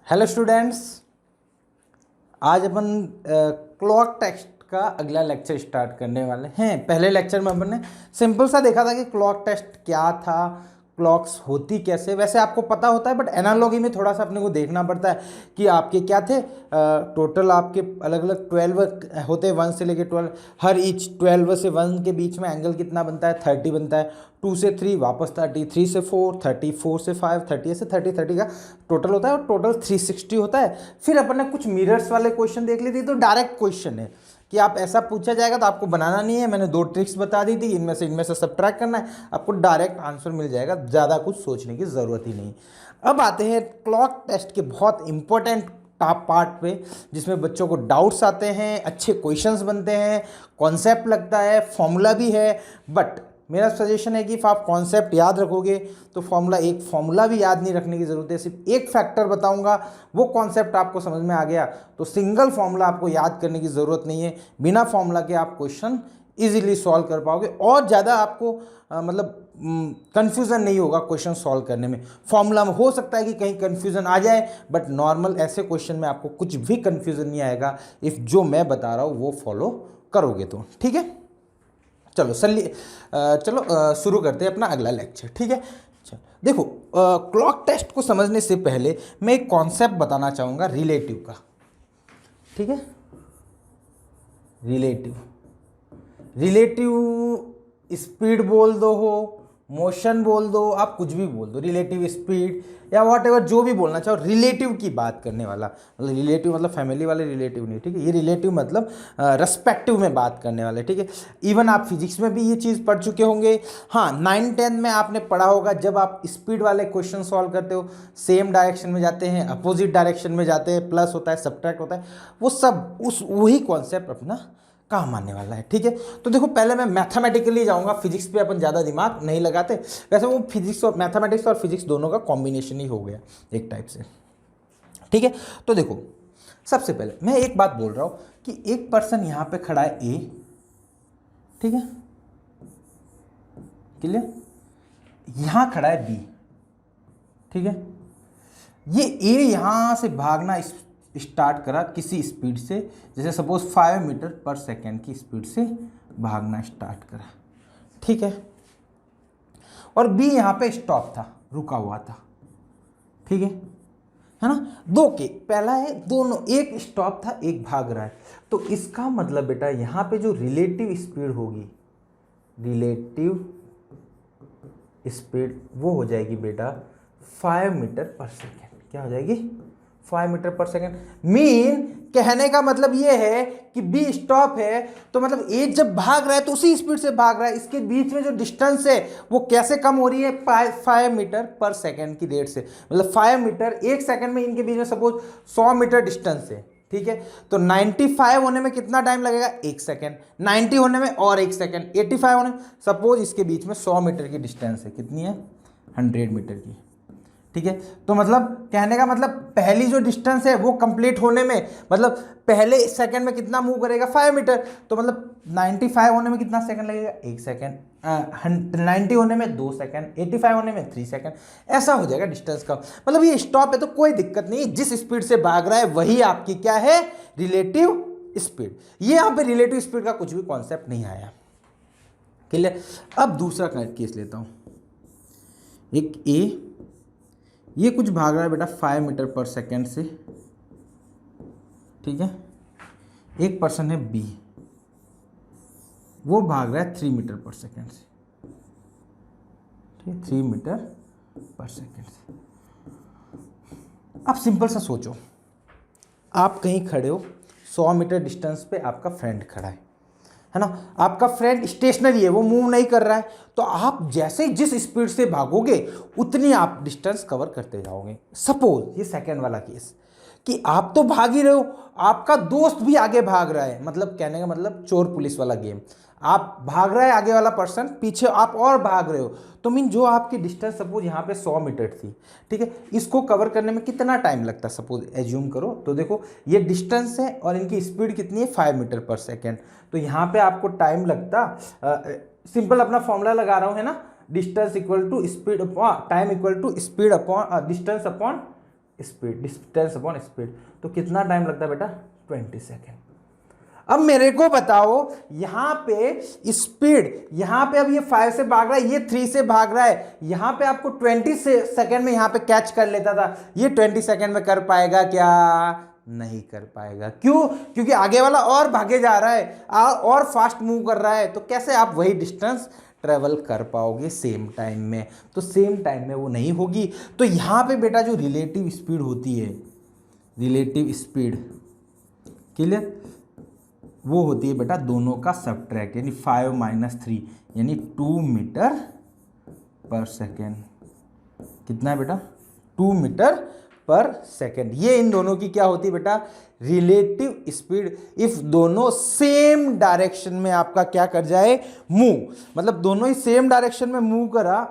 Hello students, आज अपन clock test का अगला लेक्चर स्टार्ट करने वाले हैं। पहले लेक्चर में अपन ने सिंपल सा देखा था कि क्लॉक टेस्ट क्या था, क्लॉक्स होती कैसे। वैसे आपको पता होता है बट एनालॉजी में थोड़ा सा अपने को देखना पड़ता है कि आपके क्या थे। टोटल आपके अलग अलग 12 होते हैं, 1 से लेके 12। हर ईच 12 से 1 के बीच में एंगल कितना बनता है, 30 बनता है। 2 से 3 वापस 30, 3 से 4 30, 4 से 5 30, ऐसे 30 का टोटल होता है और टोटल 360 होता है। फिर अपन ने कुछ मिरर्स वाले क्वेश्चन देख लिए थे, तो डायरेक्ट क्वेश्चन है कि आप ऐसा पूछा जाएगा तो आपको बनाना नहीं है। मैंने 2 ट्रिक्स बता दी थी, इनमें से सब्ट्रैक्ट करना है, आपको डायरेक्ट आंसर मिल जाएगा, ज़्यादा कुछ सोचने की ज़रूरत ही नहीं। अब आते हैं क्लॉक टेस्ट के बहुत इंपॉर्टेंट टॉप पार्ट पे, जिसमें बच्चों को डाउट्स आते हैं, अच्छे क्वेश्चंस बनते हैं, कॉन्सेप्ट लगता है, फॉर्मूला भी है। बट मेरा सजेशन है कि आप कॉन्सेप्ट याद रखोगे तो फॉर्मूला भी याद नहीं रखने की ज़रूरत है। सिर्फ एक फैक्टर बताऊंगा, वो कॉन्सेप्ट आपको समझ में आ गया तो सिंगल फॉर्मूला आपको याद करने की ज़रूरत नहीं है। बिना फॉर्मूला के आप क्वेश्चन इजीली सॉल्व कर पाओगे और ज़्यादा आपको कन्फ्यूज़न नहीं होगा क्वेश्चन सॉल्व करने में। फॉर्मूला में हो सकता है कि कहीं कन्फ्यूज़न आ जाए, बट नॉर्मल ऐसे क्वेश्चन में आपको कुछ भी कन्फ्यूज़न नहीं आएगा इफ़ जो मैं बता रहा हूँ वो फॉलो करोगे तो। ठीक है, चलो शुरू करते हैं अपना अगला लेक्चर। ठीक है, चलो देखो, क्लॉक टेस्ट को समझने से पहले मैं एक कॉन्सेप्ट बताना चाहूँगा रिलेटिव का। ठीक है, रिलेटिव स्पीड बोल दो, हो मोशन बोल दो, आप कुछ भी बोल दो, रिलेटिव स्पीड या वॉट एवर जो भी बोलना चाहो, रिलेटिव की बात करने वाला। मतलब रिलेटिव मतलब फैमिली वाले रिलेटिव नहीं, ठीक है। ये रिलेटिव मतलब रेस्पेक्टिव में बात करने वाले, ठीक है। इवन आप फिजिक्स में भी ये चीज़ पढ़ चुके होंगे। हाँ, 9-10 में आपने पढ़ा होगा, जब आप स्पीड वाले क्वेश्चन सॉल्व करते हो, सेम डायरेक्शन में जाते हैं, अपोजिट डायरेक्शन में जाते हैं, प्लस होता है, सब्ट्रैक्ट होता है, वो सब वही कॉन्सेप्ट अपना काम आने वाला है। ठीक है, तो देखो पहले मैं मैथमेटिकली जाऊंगा, फिजिक्स पे अपन ज़्यादा दिमाग नहीं लगाते। वैसे वो फिजिक्स और मैथमेटिक्स और फिजिक्स दोनों का कॉम्बिनेशन ही हो गया एक टाइप से। ठीक है, तो देखो सबसे पहले मैं एक बात बोल रहा हूँ कि एक पर्सन यहाँ पे खड़ा है ए, ठीक है, क्लियर। यहाँ खड़ा है बी, ठीक है। ये ए यहाँ से भागना स्टार्ट करा किसी स्पीड से, जैसे सपोज 5 मीटर पर सेकेंड की स्पीड से भागना स्टार्ट करा, ठीक है। और बी यहाँ पे स्टॉप था, रुका हुआ था, ठीक है ना। दो के पहला है, दोनों, एक स्टॉप था एक भाग रहा है, तो इसका मतलब बेटा यहाँ पे जो रिलेटिव स्पीड होगी, रिलेटिव स्पीड वो हो जाएगी बेटा 5 मीटर पर सेकेंड। क्या हो जाएगी? 5 मीटर पर सेकेंड। मीन कहने का मतलब ये है कि बी स्टॉप है, तो मतलब ए जब भाग रहा है तो उसी स्पीड से भाग रहा है। इसके बीच में जो डिस्टेंस है वो कैसे कम हो रही है? 5 मीटर पर सेकेंड की रेट से। मतलब 5 मीटर एक सेकेंड में इनके बीच में सपोज 100 मीटर डिस्टेंस है, ठीक है। तो 95 होने में कितना टाइम लगेगा? 1 सेकेंड। 90 होने में और 1 सेकेंड। 85 होने में, सपोज इसके बीच में 100 मीटर की डिस्टेंस है, कितनी है? 100 मीटर की, ठीक है। तो मतलब कहने का मतलब पहली जो डिस्टेंस है वो कंप्लीट होने में, मतलब पहले सेकंड में कितना मूव करेगा? 5 मीटर। तो मतलब 95 होने में कितना सेकंड लगेगा? 1 सेकंड। 90 होने में 2 सेकंड, 85 होने में 3 सेकंड। ऐसा हो जाएगा डिस्टेंस का। मतलब ये स्टॉप है तो कोई दिक्कत नहीं, जिस स्पीड से भाग रहा है वही आपकी क्या है? Relative speed. ये यहाँ पे रिलेटिव स्पीड का कुछ भी कॉन्सेप्ट नहीं आया, क्लियर। अब दूसरा केस लेता हूँ। एक ए, ये कुछ भाग रहा है बेटा 5 मीटर पर सेकेंड से, ठीक है। एक पर्सन है बी, वो भाग रहा है 3 मीटर पर सेकेंड से, ठीक है, 3 मीटर पर सेकेंड से। अब सिंपल सा सोचो, आप कहीं खड़े हो, 100 मीटर डिस्टेंस पे आपका फ्रेंड खड़ा है ना। आपका फ्रेंड स्टेशनरी है, वो मूव नहीं कर रहा है, तो आप जैसे जिस स्पीड से भागोगे उतनी आप डिस्टेंस कवर करते जाओगे। सपोज ये सेकंड वाला केस कि आप तो भाग ही रहे हो, आपका दोस्त भी आगे भाग रहा है, मतलब कहने का मतलब चोर पुलिस वाला गेम। आप भाग रहा है, आगे वाला पर्सन, पीछे आप और भाग रहे हो, तो मीन जो आपकी डिस्टेंस सपोज यहाँ पे 100 मीटर थी, ठीक है, इसको कवर करने में कितना टाइम लगता है? सपोज एज्यूम करो, तो देखो ये डिस्टेंस है और इनकी स्पीड कितनी है? 5 मीटर पर सेकेंड। तो यहाँ पे आपको टाइम लगता, सिंपल अपना फॉर्मूला लगा रहा हूँ, है ना, distance equal to speed upon time equal to speed upon distance upon speed, distance upon speed, तो कितना टाइम लगता है बेटा 20 सेकेंड। अब मेरे को बताओ यहां पे स्पीड, यहां पे अब ये 5 से भाग रहा है, ये 3 से भाग रहा है, यहां पे आपको 20 सेकेंड में यहां पे कैच कर लेता था, ये 20 सेकेंड में कर पाएगा क्या? नहीं कर पाएगा। क्यों? क्योंकि आगे वाला और भागे जा रहा है और फास्ट मूव कर रहा है, तो कैसे आप वही डिस्टेंस ट्रेवल कर पाओगे सेम टाइम में? तो सेम टाइम में वो नहीं होगी। तो यहां पे बेटा जो रिलेटिव स्पीड होती है, रिलेटिव स्पीड क्लियर, वो होती है बेटा दोनों का सबट्रैक्ट, यानी 5 - 3 यानी 2 मीटर पर सेकेंड। कितना है बेटा? 2 मीटर पर सेकेंड। ये इन दोनों की क्या होती है बेटा? Relative speed. इफ दोनों सेम डायरेक्शन में आपका क्या कर जाए? मूव, मतलब दोनों ही सेम डायरेक्शन में मूव करा,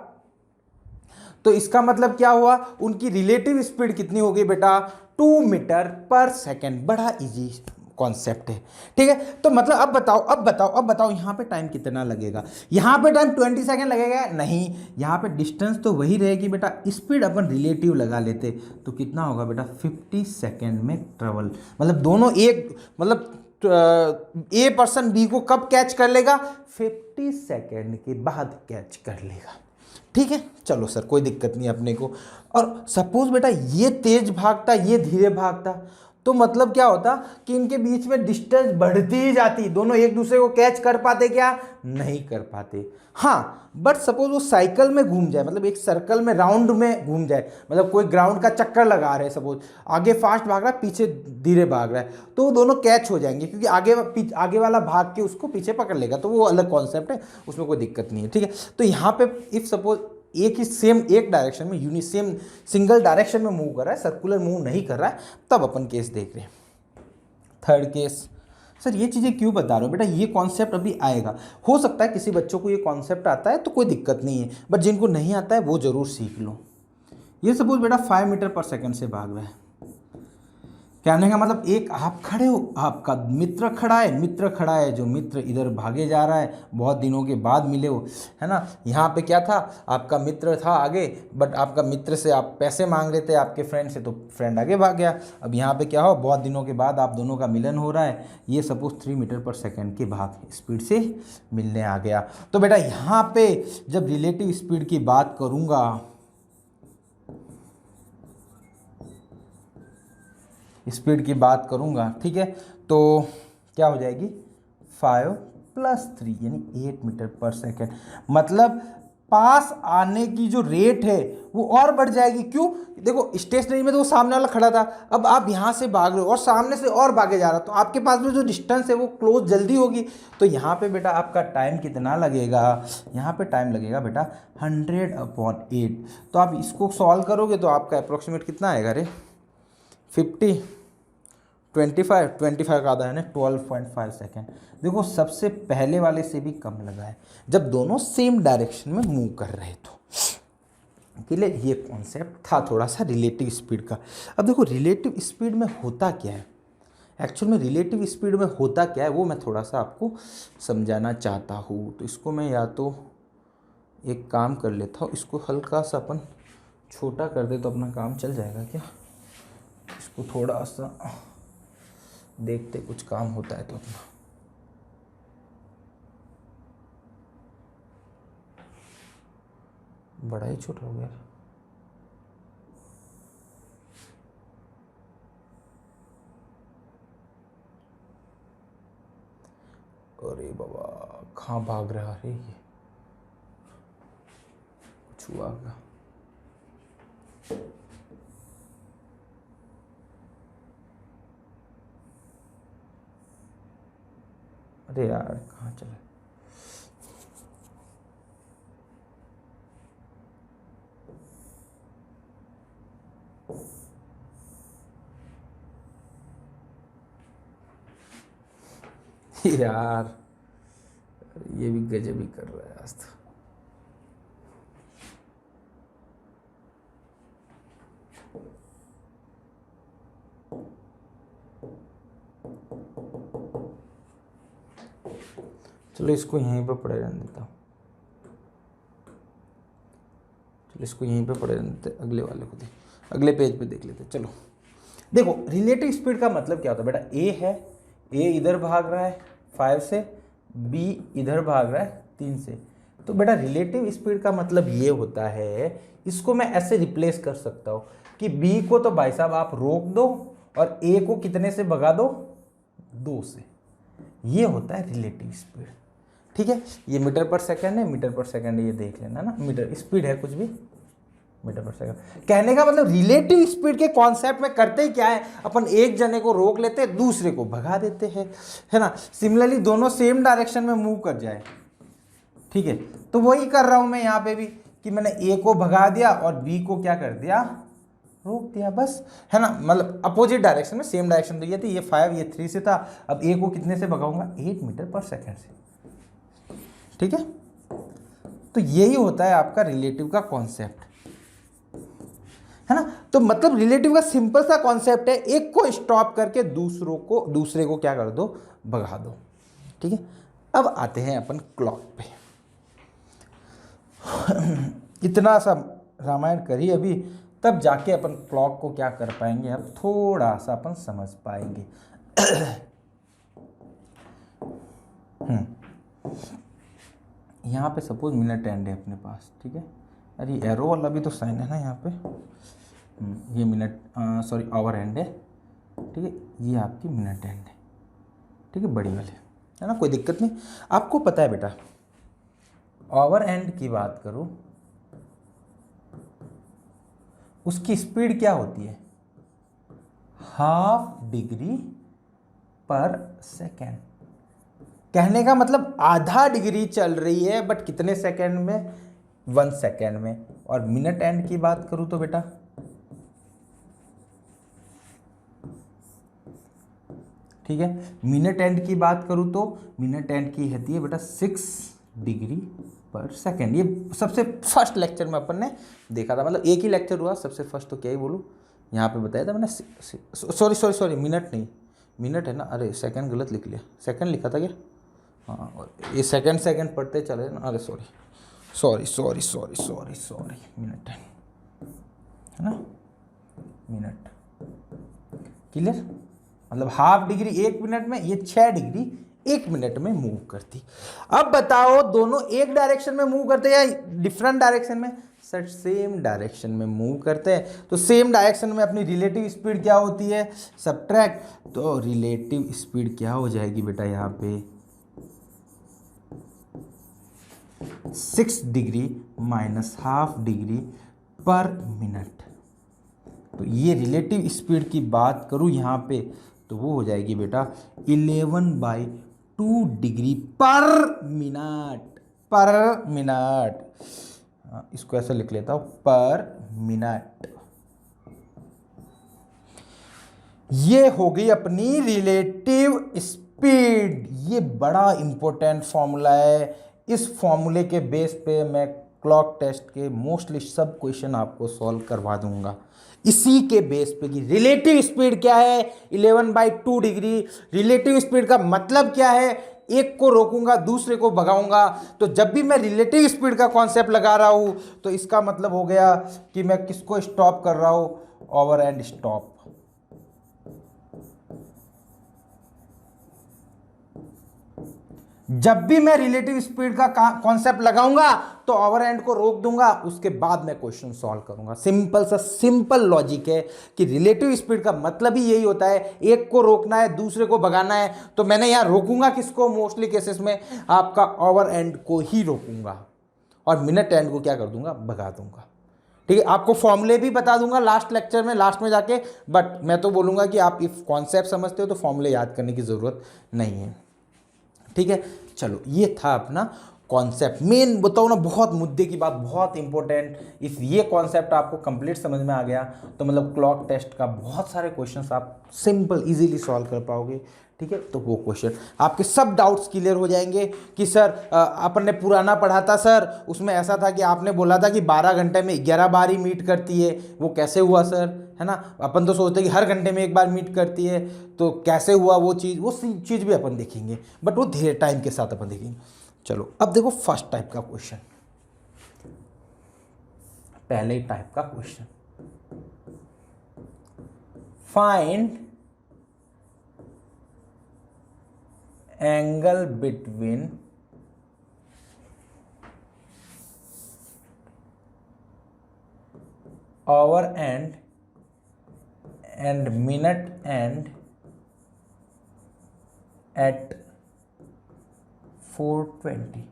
तो इसका मतलब क्या हुआ? उनकी रिलेटिव स्पीड कितनी हो गई बेटा? 2 मीटर पर सेकेंड। बड़ा इजी कॉन्सेप्ट है, ठीक है। तो मतलब अब बताओ यहाँ पे टाइम कितना लगेगा? यहाँ पे टाइम 20 सेकेंड लगेगा? नहीं, यहाँ पे डिस्टेंस तो वही रहेगी बेटा, स्पीड अपन रिलेटिव लगा लेते तो कितना होगा बेटा? 50 सेकेंड में ट्रेवल। मतलब दोनों एक, मतलब ए पर्सन बी को कब कैच कर लेगा? 50 सेकेंड के बाद कैच कर लेगा, ठीक है। चलो सर कोई दिक्कत नहीं अपने को। और सपोज बेटा ये तेज भागता, ये धीरे भागता, तो मतलब क्या होता कि इनके बीच में डिस्टेंस बढ़ती ही जाती, दोनों एक दूसरे को कैच कर पाते क्या? नहीं कर पाते। हाँ, बट सपोज वो साइकिल में घूम जाए, मतलब एक सर्कल में राउंड में घूम जाए, मतलब कोई ग्राउंड का चक्कर लगा रहे हैं, सपोज आगे फास्ट भाग रहा है, पीछे धीरे भाग रहा है, तो वो दोनों कैच हो जाएंगे, क्योंकि आगे वाला भाग के उसको पीछे पकड़ लेगा, तो वो अलग कॉन्सेप्ट है, उसमें कोई दिक्कत नहीं है, ठीक है। तो यहाँ पे इफ सपोज एक ही सेम एक डायरेक्शन में सेम सिंगल डायरेक्शन में मूव कर रहा है, सर्कुलर मूव नहीं कर रहा है, तब अपन केस देख रहे हैं। थर्ड केस, सर ये चीज़ें क्यों बता रहे हो बेटा? ये कॉन्सेप्ट अभी आएगा, हो सकता है किसी बच्चों को ये कॉन्सेप्ट आता है तो कोई दिक्कत नहीं है, बट जिनको नहीं आता है वो जरूर सीख लो। ये सपोज बेटा 5 मीटर पर सेकेंड से भाग रहा है, कहने का मतलब एक आप खड़े हो, आपका मित्र खड़ा है, जो मित्र इधर भागे जा रहा है, बहुत दिनों के बाद मिले हो, है ना। यहाँ पे क्या था? आपका मित्र था आगे, बट आपका मित्र से आप पैसे मांग रहे थे आपके फ्रेंड से, तो फ्रेंड आगे भाग गया। अब यहाँ पे क्या हो? बहुत दिनों के बाद आप दोनों का मिलन हो रहा है, ये सपोज 3 मीटर पर सेकेंड के भाग स्पीड से मिलने आ गया। तो बेटा यहाँ पे जब रिलेटिव स्पीड की बात करूँगा, स्पीड की बात करूंगा, ठीक है, तो क्या हो जाएगी? 5 + 3 यानी 8 मीटर पर सेकेंड। मतलब पास आने की जो रेट है वो और बढ़ जाएगी। क्यों? देखो स्टेशनरी में तो वो सामने वाला खड़ा था, अब आप यहाँ से भाग रहे हो और सामने से और भागे जा रहा हो, तो आपके पास में जो डिस्टेंस है वो क्लोज जल्दी होगी। तो यहाँ पे बेटा आपका टाइम कितना लगेगा? यहाँ पे टाइम लगेगा बेटा 100/8। तो आप इसको सॉल्व करोगे तो आपका अप्रोक्सीमेट कितना आएगा रे? 50, 25 का आधा है ना 12.5 सेकेंड। देखो सबसे पहले वाले से भी कम लगा है, जब दोनों सेम डायरेक्शन में मूव कर रहे तो के लिए ये कॉन्सेप्ट था थोड़ा सा रिलेटिव स्पीड का। अब देखो रिलेटिव स्पीड में होता क्या है, एक्चुअल में रिलेटिव स्पीड में होता क्या है वो मैं थोड़ा सा आपको समझाना चाहता हूँ। तो इसको मैं या तो एक काम कर लेता हूँ, इसको हल्का सा अपन छोटा कर दे तो अपना काम चल जाएगा क्या? इसको थोड़ा सा देखते कुछ काम होता है तो अपना। बड़ा ही छोटा हो गया। अरे बाबा कहाँ भाग रहा है ये? कुछ हुआ क्या? अरे यार कहाँ चला? यार ये भी गजब ही कर रहा है आज तो। चलो इसको यहीं पे पड़े रहने देता हूँ, चलो इसको यहीं पे पड़े रहने देते, अगले वाले को दे। अगले पेज पे देख लेते हैं। चलो देखो, रिलेटिव स्पीड का मतलब क्या होता है बेटा, ए है, ए इधर भाग रहा है 5 से, बी इधर भाग रहा है 3 से। तो बेटा रिलेटिव स्पीड का मतलब ये होता है, इसको मैं ऐसे रिप्लेस कर सकता हूँ कि बी को तो भाई साहब आप रोक दो और ए को कितने से भगा दो, 2 से। ये होता है रिलेटिव स्पीड। ठीक है, ये मीटर पर सेकंड है, मीटर पर सेकंड ये देख लेना ना, मीटर स्पीड है कुछ भी, मीटर पर सेकंड। कहने का मतलब रिलेटिव स्पीड के कॉन्सेप्ट में करते ही क्या है, अपन एक जने को रोक लेते हैं, दूसरे को भगा देते हैं, है ना। सिमिलरली दोनों सेम डायरेक्शन में मूव कर जाए, ठीक है, तो वही कर रहा हूं मैं यहाँ पे भी कि मैंने ए को भगा दिया और बी को क्या कर दिया, रोक दिया, बस, है ना। मतलब अपोजिट डायरेक्शन में, सेम डायरेक्शन तो ये थी, ये 5 ये 3 से था, अब ए को कितने से भगाऊंगा, 8 मीटर पर सेकंड से। ठीक है, तो यही होता है आपका रिलेटिव का कॉन्सेप्ट, है ना। तो मतलब रिलेटिव का सिंपल सा कॉन्सेप्ट है, एक को स्टॉप करके दूसरे को क्या कर दो, भगा दो। ठीक है, अब आते हैं अपन क्लॉक पे। इतना सा रामायण करी अभी, तब जाके अपन क्लॉक को क्या कर पाएंगे, अब थोड़ा सा अपन समझ पाएंगे। यहाँ पे सपोज मिनट एंड है अपने पास, ठीक है, अरे एरो वाला भी तो साइन है ना यहाँ पे, ये मिनट सॉरी आवर एंड है, ठीक है, ये आपकी मिनट एंड है, ठीक है, बड़ी वाले, है ना, कोई दिक्कत नहीं। आपको पता है बेटा, आवर एंड की बात करूँ, उसकी स्पीड क्या होती है, ½ डिग्री पर सेकेंड। कहने का मतलब आधा डिग्री चल रही है, बट कितने सेकेंड में, 1 सेकेंड में। और मिनट एंड की बात करूं तो बेटा, ठीक है, मिनट एंड की बात करूं तो मिनट एंड की होती है बेटा 6 डिग्री पर सेकेंड। ये सबसे फर्स्ट लेक्चर में अपन ने देखा था, मतलब एक ही लेक्चर हुआ, सबसे फर्स्ट तो क्या ही बोलूं, यहाँ पे बताया था मैंने, सॉरी मिनट नहीं, मिनट है ना, अरे सेकंड गलत लिख लिया, सेकंड लिखा था क्या, हाँ, ये सेकंड पढ़ते चले ना, अरे सॉरी मिनट है ना, मिनट क्लियर, मतलब ½ डिग्री 1 मिनट में, ये 6 डिग्री 1 मिनट में मूव करती। अब बताओ दोनों एक डायरेक्शन में मूव करते हैं या डिफरेंट डायरेक्शन में, सर सेम डायरेक्शन में मूव करते हैं। तो सेम डायरेक्शन में अपनी रिलेटिव स्पीड क्या होती है, सब्ट्रैक्ट, तो रिलेटिव स्पीड क्या हो जाएगी बेटा यहाँ पे 6 डिग्री माइनस ½ डिग्री पर मिनट। तो ये रिलेटिव स्पीड की बात करूं यहाँ पे, तो वो हो जाएगी बेटा 11/2 डिग्री पर मिनट। इसको ऐसे लिख लेता हूं, पर मिनट। ये हो गई अपनी रिलेटिव स्पीड। ये बड़ा इंपॉर्टेंट फॉर्मूला है, इस फॉर्मूले के बेस पे मैं क्लॉक टेस्ट के मोस्टली सब क्वेश्चन आपको सॉल्व करवा दूंगा, इसी के बेस पे कि रिलेटिव स्पीड क्या है, 11/2 डिग्री। रिलेटिव स्पीड का मतलब क्या है, एक को रोकूंगा दूसरे को भगाऊंगा। तो जब भी मैं रिलेटिव स्पीड का कॉन्सेप्ट लगा रहा हूं, तो इसका मतलब हो गया कि मैं किसको स्टॉप कर रहा हूं, ओवर एंड स्टॉप। जब भी मैं रिलेटिव स्पीड का कॉन्सेप्ट लगाऊंगा तो ओवर एंड को रोक दूंगा, उसके बाद मैं क्वेश्चन सॉल्व करूंगा। सिंपल लॉजिक है कि रिलेटिव स्पीड का मतलब ही यही होता है, एक को रोकना है दूसरे को भगाना है। तो मैंने यहां रोकूंगा किसको, मोस्टली केसेस में आपका ओवर एंड को ही रोकूंगा और मिनट एंड को क्या कर दूंगा, भगा दूंगा। ठीक है, आपको फॉर्मूले भी बता दूंगा लास्ट लेक्चर में, लास्ट में जाके, बट मैं तो बोलूंगा कि आप इफ कॉन्सेप्ट समझते हो तो फॉर्मूले याद करने की जरूरत नहीं है। ठीक है, चलो ये था अपना कॉन्सेप्ट। मेन बताओ ना, बहुत मुद्दे की बात, बहुत इंपॉर्टेंट। इफ ये कॉन्सेप्ट आपको कंप्लीट समझ में आ गया तो मतलब क्लॉक टेस्ट का बहुत सारे क्वेश्चंस आप सिंपल इजीली सॉल्व कर पाओगे। ठीक है, तो वो क्वेश्चन आपके सब डाउट्स क्लियर हो जाएंगे कि सर अपन ने पुराना पढ़ा था सर, उसमें ऐसा था कि आपने बोला था कि 12 घंटे में 11 बार ही मीट करती है, वो कैसे हुआ सर, है ना। अपन तो सोचते हैं कि हर घंटे में एक बार मीट करती है, तो कैसे हुआ वो चीज़ भी अपन देखेंगे, बट वो धीरे टाइम के साथ अपन देखेंगे। चलो अब देखो फर्स्ट टाइप का क्वेश्चन, पहले टाइप का question, find angle between hour and minute and at 4:20।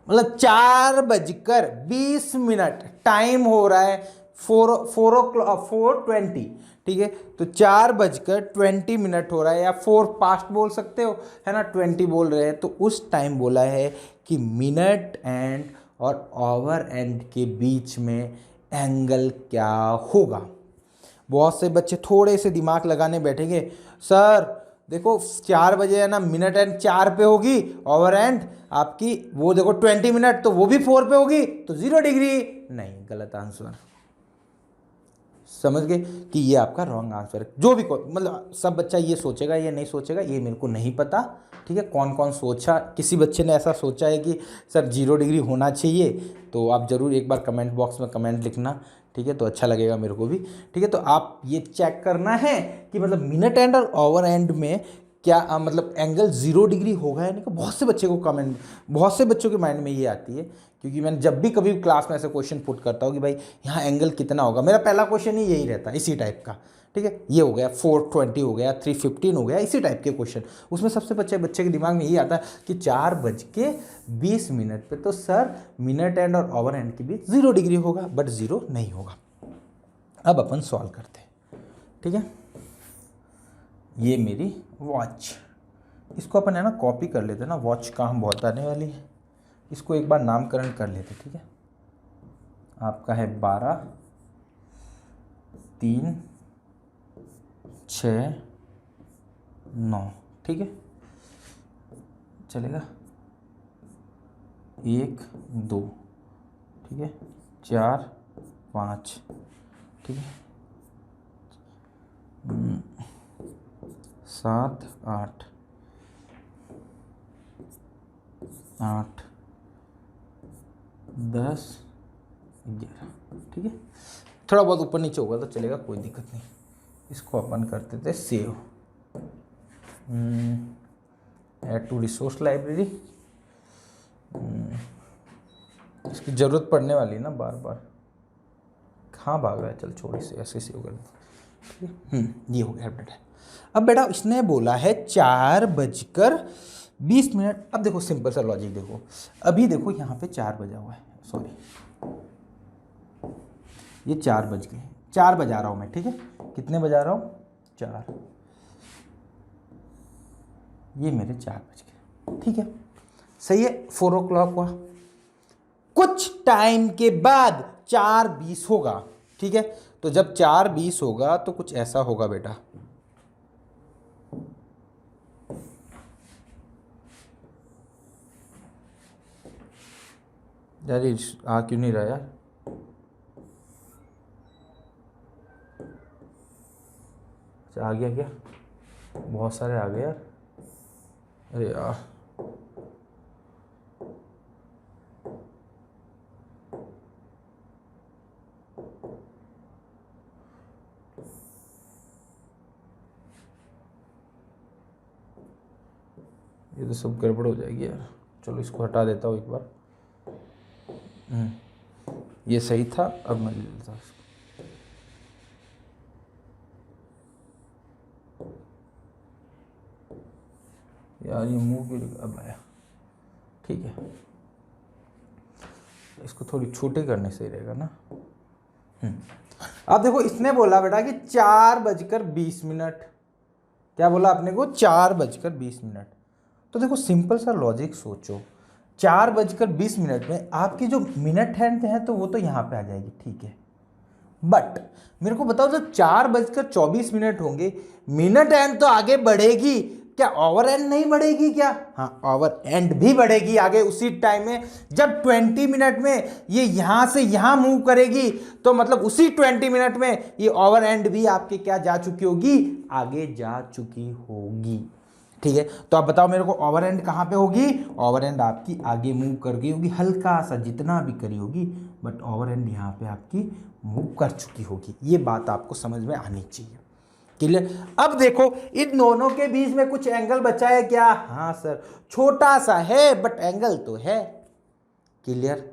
मतलब 4:20 टाइम हो रहा है 4:20, ठीक है। तो 4:20 हो रहा है, या 4 पास्ट बोल सकते हो, है ना, 20 बोल रहे हैं। तो उस टाइम बोला है कि मिनट एंड और आवर एंड के बीच में एंगल क्या होगा। बहुत से बच्चे थोड़े से दिमाग लगाने बैठेंगे, सर देखो 4 बजे है ना, मिनट एंड 4 पे होगी, ओवर एंड आपकी वो देखो 20 मिनट, तो वो भी 4 पे होगी, तो 0 डिग्री। नहीं, गलत आंसर। समझ गए कि ये आपका रॉन्ग आंसर है। जो भी मतलब सब बच्चा ये सोचेगा या नहीं सोचेगा ये मेरे को नहीं पता, ठीक है। कौन कौन सोचा, किसी बच्चे ने ऐसा सोचा है कि सर 0 डिग्री होना चाहिए, तो आप ज़रूर एक बार कमेंट बॉक्स में कमेंट लिखना, ठीक है, तो अच्छा लगेगा मेरे को भी, ठीक है। तो आप ये चेक करना है कि मतलब मिनट एंड और ओवर एंड में क्या मतलब एंगल 0 डिग्री होगा या नहीं। बहुत से बच्चे को कमेंट, बहुत से बच्चों के माइंड में ये आती है, क्योंकि मैंने जब भी कभी क्लास में ऐसे क्वेश्चन पुट करता हूँ कि भाई यहाँ एंगल कितना होगा, मेरा पहला क्वेश्चन ही यही रहता है, इसी टाइप का, ठीक है। ये हो गया 4:20 हो गया, 3:15 हो गया, इसी टाइप के क्वेश्चन। उसमें सबसे बच्चे के दिमाग में यही आता है कि 4:20 पे तो सर मिनट एंड और ओवर एंड के बीच 0 डिग्री होगा, बट 0 नहीं होगा। अब अपन सॉल्व करते हैं, ठीक है। ये मेरी वॉच, इसको अपन है ना कॉपी कर लेते हैं ना, वॉच का हम बहुत आने वाली है। इसको एक बार नामकरण कर लेते, ठीक है। आपका है 12, 3, 6, 9, ठीक है, चलेगा। 1, 2, ठीक है, 4, 5, ठीक है, 7, 8, 8, 10, 11, ठीक है। थोड़ा बहुत ऊपर नीचे होगा तो चलेगा, कोई दिक्कत नहीं। इसको अपन करते थे save, add to resource library. इसकी ज़रूरत पड़ने वाली ना बार बार, कहाँ भाग रहा है, चल छोड़, इसे ऐसे सेव कर दो, ठीक है। ये हो गया बेटा। अब बेटा इसने बोला है 4:20। अब देखो सिंपल सा लॉजिक देखो, अभी देखो यहाँ पे 4 बजा हुआ है, सॉरी ये 4 बज गए, 4 बजा रहा हूँ मैं, ठीक है। कितने बजा रहा हूँ, 4, ये मेरे 4 बज गए, ठीक है, सही है। 4 o'clock हुआ, कुछ टाइम के बाद 4:20 होगा, ठीक है। तो जब 4:20 होगा तो कुछ ऐसा होगा बेटा, यार ये आ क्यों नहीं रहा यार, आ गया क्या, बहुत सारे आ गए यार, अरे यार ये तो सब गड़बड़ हो जाएगी यार। चलो इसको हटा देता हूँ एक बार, ये सही था, अब मैं ले लेता हूँ। यार ये मुंह भी अब आया, ठीक है। इसको थोड़ी छोटी करने से ही रहेगा ना। अब देखो इसने बोला बेटा कि 4:20, क्या बोला आपने को, 4:20। तो देखो सिंपल सा लॉजिक सोचो, 4:20 में आपकी जो मिनट हैंड है तो वो तो यहाँ पे आ जाएगी, ठीक है। बट मेरे को बताओ जब 4:24 होंगे, मिनट एंड तो आगे बढ़ेगी क्या, ओवर एंड नहीं बढ़ेगी क्या? हाँ, ओवर एंड भी बढ़ेगी आगे उसी टाइम में। जब 20 मिनट में ये यहां से यहां मूव करेगी तो मतलब उसी 20 मिनट में ये ओवर एंड भी आपके क्या जा चुकी होगी, आगे जा चुकी होगी, ठीक है। तो आप बताओ मेरे को ओवर एंड कहाँ पे होगी, ओवर एंड आपकी आगे मूव कर गई होगी, हल्का सा जितना भी करी होगी, बट ओवर एंड यहाँ पे आपकी मूव कर चुकी होगी। ये बात आपको समझ में आनी चाहिए। क्लियर। अब देखो इन दोनों के बीच में कुछ एंगल बचा है क्या? हाँ सर, छोटा सा है बट एंगल तो है। क्लियर।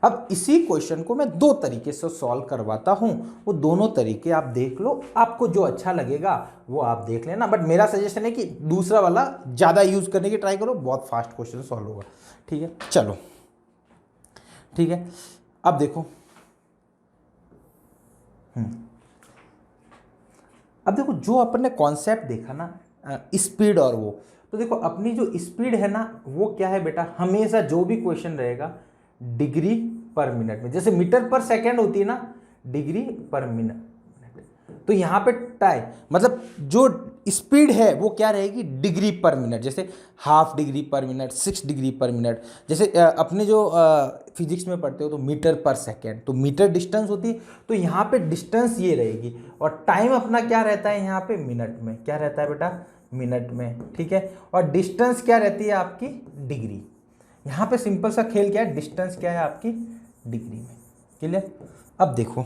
अब इसी क्वेश्चन को मैं दो तरीके से सॉल्व करवाता हूं, वो दोनों तरीके आप देख लो, आपको जो अच्छा लगेगा वो आप देख लेना, बट मेरा सजेशन है कि दूसरा वाला ज़्यादा यूज करने की ट्राई करो, बहुत फास्ट क्वेश्चन सॉल्व होगा। ठीक है, चलो ठीक है। अब देखो अब देखो जो अपन ने कॉन्सेप्ट देखा ना, स्पीड और वो, तो देखो अपनी जो स्पीड है ना वो क्या है बेटा, हमेशा जो भी क्वेश्चन रहेगा डिग्री पर मिनट में, जैसे मीटर पर सेकंड होती है ना, डिग्री पर मिनट, तो यहाँ पे टाइम मतलब जो स्पीड है वो क्या रहेगी, डिग्री पर मिनट, जैसे हाफ डिग्री पर मिनट, 6 डिग्री पर मिनट, जैसे अपने जो फिजिक्स में पढ़ते हो तो मीटर पर सेकेंड, तो मीटर डिस्टेंस होती है, तो यहाँ पे डिस्टेंस ये रहेगी, और टाइम अपना क्या रहता है यहाँ पे मिनट में, क्या रहता है बेटा, मिनट में। ठीक है, और डिस्टेंस क्या रहती है आपकी, डिग्री। यहाँ पे सिंपल सा खेल क्या है, डिस्टेंस क्या है आपकी, डिग्री में। क्लियर। अब देखो,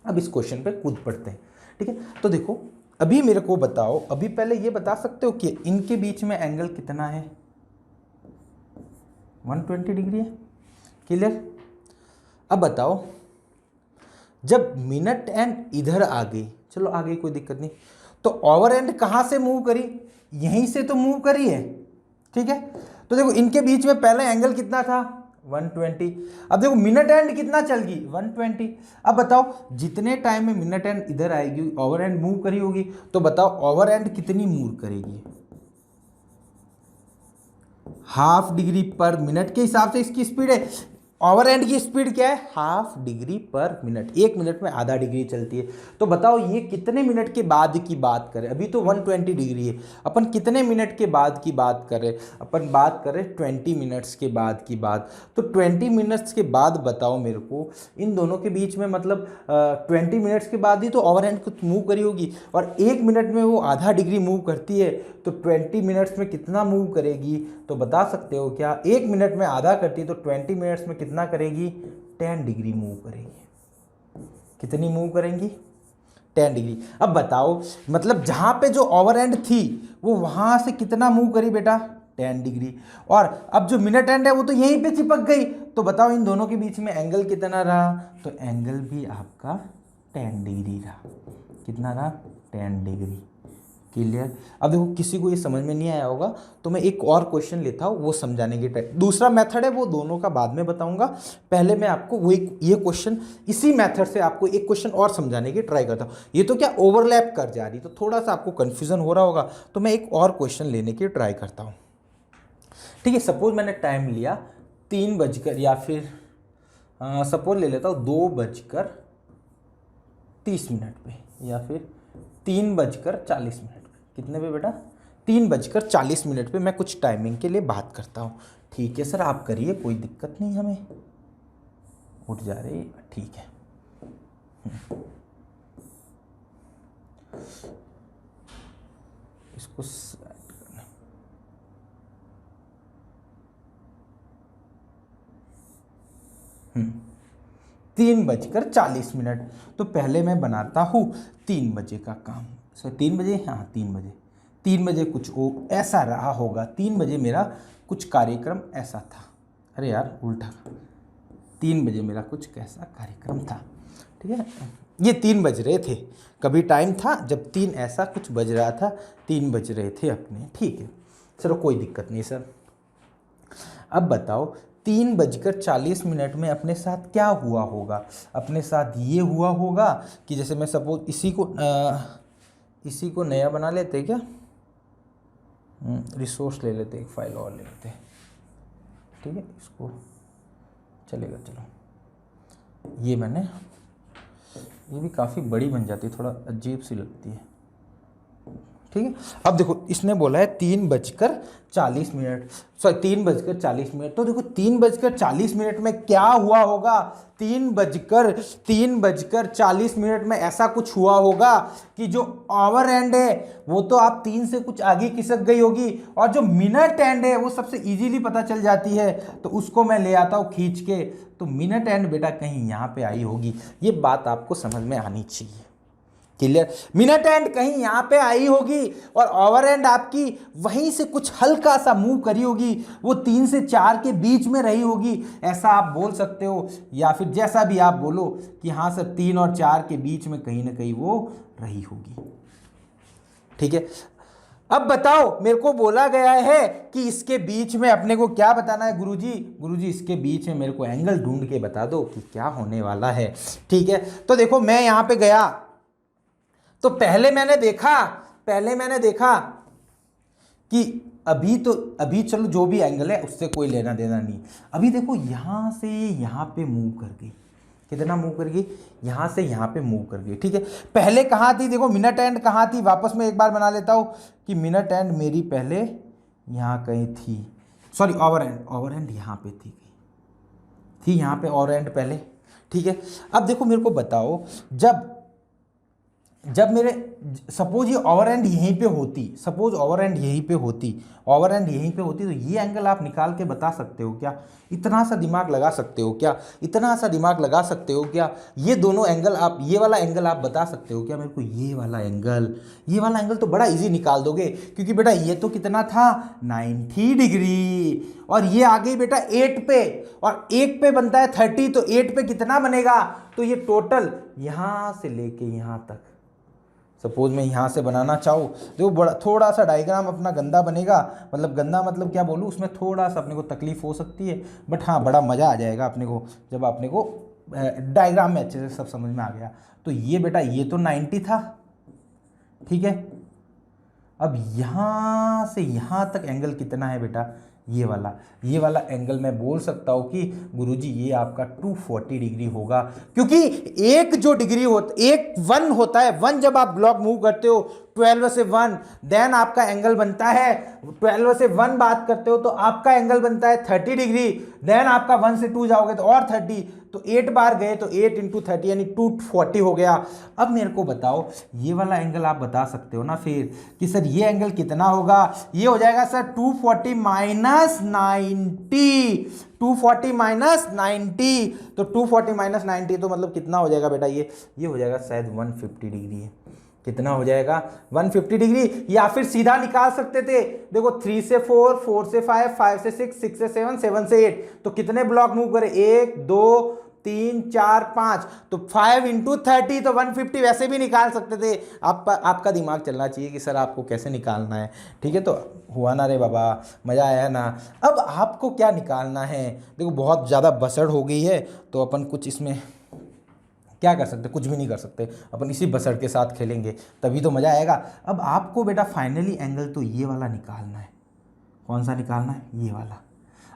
अब इस क्वेश्चन पे कूद पड़ते हैं। ठीक है, तो देखो अभी मेरे को बताओ, अभी पहले ये बता सकते हो कि इनके बीच में एंगल कितना है, 120 डिग्री है। क्लियर। अब बताओ जब मिनट एंड इधर आ गई, चलो आ गई कोई दिक्कत नहीं, तो ओवर एंड कहाँ से मूव करी, यहीं से तो मूव करी है। ठीक है, तो देखो इनके बीच में पहले एंगल कितना था, 120। अब देखो मिनट एंड कितना चल गई, 120। अब बताओ जितने टाइम में मिनट एंड इधर आएगी ओवर एंड मूव करी होगी, तो बताओ ओवर एंड कितनी मूव करेगी, हाफ डिग्री पर मिनट के हिसाब से इसकी स्पीड है। ओवर एंड की स्पीड क्या है, हाफ डिग्री पर मिनट, 1 मिनट में आधा डिग्री चलती है। तो बताओ ये कितने मिनट के बाद की बात करें, अभी तो 120 डिग्री है, अपन कितने मिनट के बाद की बात करें, अपन बात करें 20 मिनट्स के बाद की बात। तो 20 मिनट्स के बाद बताओ मेरे को इन दोनों के बीच में, मतलब 20 मिनट्स के बाद ही तो ओवर एंड कुछ मूव करी होगी, और 1 मिनट में वो आधा डिग्री मूव करती है, तो 20 मिनट्स में कितना मूव करेगी, तो बता सकते हो क्या, 1 मिनट में आधा करती है तो 20 मिनट्स में कितना करेगी, 10 डिग्री मूव करेगी। कितनी मूव करेंगी, 10 डिग्री। अब बताओ मतलब जहां पे जो ओवर एंड थी वो वहां से कितना मूव करी बेटा, 10 डिग्री, और अब जो मिनट एंड है वो तो यहीं पे चिपक गई, तो बताओ इन दोनों के बीच में एंगल कितना रहा, तो एंगल भी आपका 10 डिग्री रहा। कितना रहा, 10 डिग्री। क्लियर। अब देखो किसी को ये समझ में नहीं आया होगा तो मैं एक और क्वेश्चन लेता हूँ, वो समझाने की ट्राई, दूसरा मेथड है वो दोनों का बाद में बताऊंगा, पहले मैं आपको वो ये क्वेश्चन इसी मेथड से आपको एक क्वेश्चन और समझाने की ट्राई करता हूँ। ये तो क्या ओवरलैप कर जा रही, तो थोड़ा सा आपको कन्फ्यूजन हो रहा होगा, तो मैं एक और क्वेश्चन लेने की ट्राई करता हूँ। ठीक है, सपोज मैंने टाइम लिया 3 बजकर, या फिर सपोज ले लेता हूँ 2:30 पे, या फिर 3:40 पे, कितने पे बेटा, 3:40 पे मैं कुछ टाइमिंग के लिए बात करता हूँ। ठीक है सर आप करिए, कोई दिक्कत नहीं, हमें उठ जा रही, ठीक है। इसको सेट करना, 3:40, तो पहले मैं बनाता हूँ 3 बजे का काम। सर 3 बजे, हाँ 3 बजे कुछ वो ऐसा रहा होगा, 3 बजे मेरा कुछ कार्यक्रम ऐसा था, अरे यार उल्टा, 3 बजे मेरा कुछ कैसा कार्यक्रम था। ठीक है, ये 3 बज रहे थे, कभी टाइम था जब 3 ऐसा कुछ बज रहा था, 3 बज रहे थे अपने। ठीक है चलो कोई दिक्कत नहीं सर। अब बताओ 3:40 में अपने साथ क्या हुआ होगा, अपने साथ ये हुआ होगा कि जैसे मैं सपोज इसी को नया बना लेते क्या, रिसोर्स ले लेते, एक फाइल और ले लेते, ठीक है इसको चलेगा। चलो ये ये भी काफ़ी बड़ी बन जाती है, थोड़ा अजीब सी लगती है। ठीक है। अब देखो इसने बोला है 3:40 सॉरी 3:40, तो देखो 3:40 में क्या हुआ होगा, 3:40 में ऐसा कुछ हुआ होगा कि जो ओवर एंड है वो तो आप 3 से कुछ आगे खिसक गई होगी, और जो मिनट एंड है वो सबसे इजीली पता चल जाती है, तो उसको मैं ले आता हूँ खींच के, तो मिनट एंड बेटा कहीं यहाँ पे आई होगी। ये बात आपको समझ में आनी चाहिए। क्लियर, मिनट एंड कहीं यहाँ पे आई होगी और ओवर एंड आपकी वहीं से कुछ हल्का सा मूव करी होगी, वो 3 से 4 के बीच में रही होगी, ऐसा आप बोल सकते हो, या फिर जैसा भी आप बोलो कि हाँ सर 3 और 4 के बीच में कहीं ना कहीं वो रही होगी। ठीक है, अब बताओ मेरे को बोला गया है कि इसके बीच में अपने को क्या बताना है गुरुजी इसके बीच में मेरे को एंगल ढूंढ के बता दो कि क्या होने वाला है। ठीक है, तो देखो मैं यहां पे गया, तो पहले मैंने देखा कि अभी चलो जो भी एंगल है उससे कोई लेना देना नहीं। अभी देखो यहां से यहां पे मूव कर गई, कितना मूव कर गई, यहां से यहां पे मूव कर गई। ठीक है, पहले कहां थी, देखो मिनट एंड कहां थी, वापस में एक बार बना लेता हूं कि मिनट एंड मेरी पहले यहां कहीं थी, सॉरी ओवर एंड यहां पे थी यहां पे ओवर एंड पहले। ठीक है, अब देखो मेरे को बताओ, जब मेरे सपोज ये ओवर एंड यहीं पे होती, ओवर एंड यहीं पे होती तो ये एंगल आप निकाल के बता सकते हो क्या, इतना सा दिमाग लगा सकते हो क्या, ये दोनों एंगल आप, ये वाला एंगल आप बता सकते हो क्या मेरे को, ये वाला एंगल तो बड़ा इजी निकाल दोगे, क्योंकि बेटा ये तो कितना था 90 डिग्री, और ये आ गई बेटा 8 पे, और 1 पे बनता है 30, तो 8 पे कितना बनेगा, तो ये टोटल यहां से लेके यहां तक, सपोज मैं यहाँ से बनाना चाहूँ, देखो बड़ा थोड़ा सा डायग्राम अपना गंदा बनेगा, मतलब क्या बोलूँ, उसमें थोड़ा सा अपने को तकलीफ हो सकती है, बट हाँ बड़ा मज़ा आ जाएगा अपने को जब अपने को डायग्राम में अच्छे से सब समझ में आ गया। तो ये बेटा ये तो 90 था, ठीक है, अब यहाँ से यहाँ तक एंगल कितना है बेटा, ये वाला एंगल मैं बोल सकता हूँ कि गुरुजी ये आपका 240 डिग्री होगा, क्योंकि एक जो डिग्री होता, एक 1 होता है, 1 जब आप ब्लॉक मूव करते हो 12 से 1, देन आपका एंगल बनता है, 12 से 1 बात करते हो तो आपका एंगल बनता है 30 डिग्री, देन आपका 1 से 2 जाओगे तो और 30, तो 8 बार गए तो 8 इंटू 30 यानी 240 हो गया। अब मेरे को बताओ ये वाला एंगल आप बता सकते हो ना फिर कि सर ये एंगल कितना होगा, ये हो जाएगा सर 240 माइनस 90, 240 माइनस 90, तो 240 माइनस 90 तो मतलब कितना हो जाएगा बेटा, ये हो जाएगा शायद 150 डिग्री है, कितना हो जाएगा 150 डिग्री, या फिर सीधा निकाल सकते थे, देखो 3 से 4, 4 से 5, 5 से 6, 6 से 7, 7 से 8, तो कितने ब्लॉक मूव करे, 1 2 3 4 5, तो 5 इंटू 30 तो 150 वैसे भी निकाल सकते थे। आपका दिमाग चलना चाहिए कि सर आपको कैसे निकालना है। ठीक है, तो हुआ ना रे बाबा, मज़ा आया ना। अब आपको क्या निकालना है, देखो बहुत ज़्यादा बसड़ हो गई है, तो अपन कुछ इसमें क्या कर सकते, कुछ भी नहीं कर सकते, अपन इसी बसड़ के साथ खेलेंगे तभी तो मज़ा आएगा। अब आपको बेटा फाइनली एंगल तो ये वाला निकालना है, कौन सा निकालना है, ये वाला।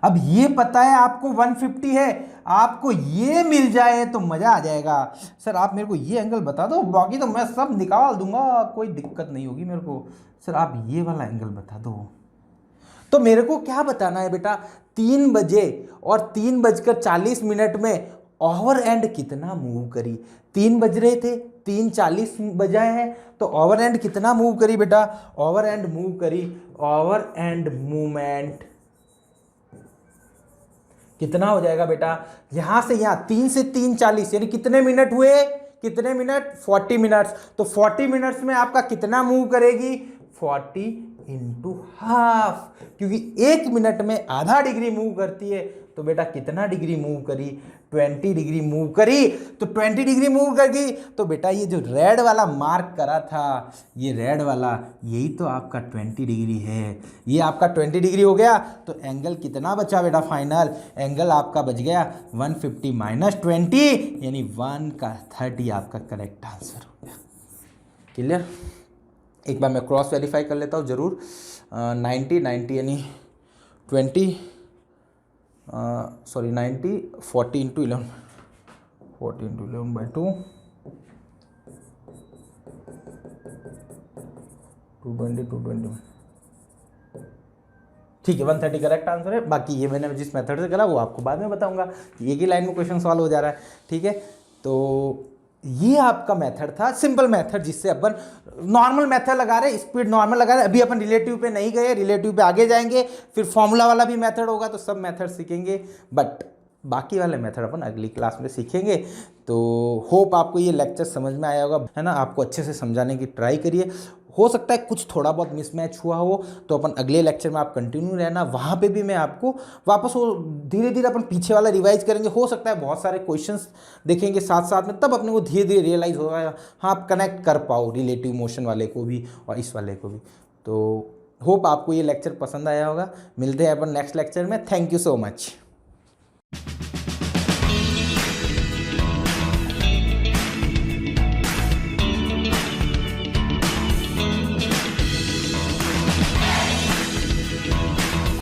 अब ये पता है आपको 150 है, आपको ये मिल जाए तो मज़ा आ जाएगा। सर आप मेरे को ये एंगल बता दो, बाकी तो मैं सब निकाल दूंगा, कोई दिक्कत नहीं होगी मेरे को, सर आप ये वाला एंगल बता दो। तो मेरे को क्या बताना है बेटा, 3 बजे और 3:40 में ओवर एंड कितना मूव करी, 3 बज रहे थे, 3:40 बजाए हैं, तो ओवर एंड कितना मूव करी बेटा, ओवर एंड मूव करी, ओवर एंड मूवमेंट कितना हो जाएगा बेटा, यहां से यहां 3 से 3:40 यानी कितने मिनट हुए, 40 मिनट्स, तो 40 मिनट्स में आपका कितना मूव करेगी, 40 इंटू हाफ, क्योंकि 1 मिनट में आधा डिग्री मूव करती है, तो बेटा कितना डिग्री मूव करी, 20 डिग्री मूव करी, तो 20 डिग्री मूव कर गई, तो बेटा ये जो रेड वाला मार्क करा था, ये रेड वाला यही तो आपका 20 डिग्री है, ये आपका 20 डिग्री हो गया। तो एंगल कितना बचा बेटा, फाइनल एंगल आपका बच गया 150 माइनस 20 यानी 1 का 30 आपका करेक्ट आंसर हो गया। क्लियर, एक बार मैं क्रॉस वेरीफाई कर लेता हूँ ज़रूर, 90 यानी 20 सॉरी 90 40 इंटू 11 बाई 2 220 220 ठीक है, 130 करेक्ट आंसर है। बाकी ये मैंने जिस मेथड से करा वो आपको बाद में बताऊंगा, एक ही लाइन में क्वेश्चन सॉल्व हो जा रहा है। ठीक है, तो ये आपका मेथड था, सिंपल मेथड, जिससे अपन नॉर्मल मेथड लगा रहे, स्पीड नॉर्मल लगा रहे। अभी अपन रिलेटिव पे नहीं गए, रिलेटिव पे आगे जाएंगे, फिर फॉर्मूला वाला भी मेथड होगा, तो सब मेथड सीखेंगे, बट बाकी वाले मेथड अपन अगली क्लास में सीखेंगे। तो होप आपको ये लेक्चर समझ में आया होगा, है ना। आपको अच्छे से समझाने की ट्राई करिए। हो सकता है कुछ थोड़ा बहुत मिसमैच हुआ हो, तो अपन अगले लेक्चर में आप कंटिन्यू रहना, वहाँ पे भी मैं आपको वापस वो धीरे धीरे अपन पीछे वाला रिवाइज करेंगे। हो सकता है बहुत सारे क्वेश्चंस देखेंगे साथ साथ में, तब अपने को धीरे धीरे रियलाइज होगा, हाँ आप कनेक्ट कर पाओ रिलेटिव मोशन वाले को भी और इस वाले को भी। तो होप आपको ये लेक्चर पसंद आया होगा। मिलते हैं अपन नेक्स्ट लेक्चर में। Thank you so much.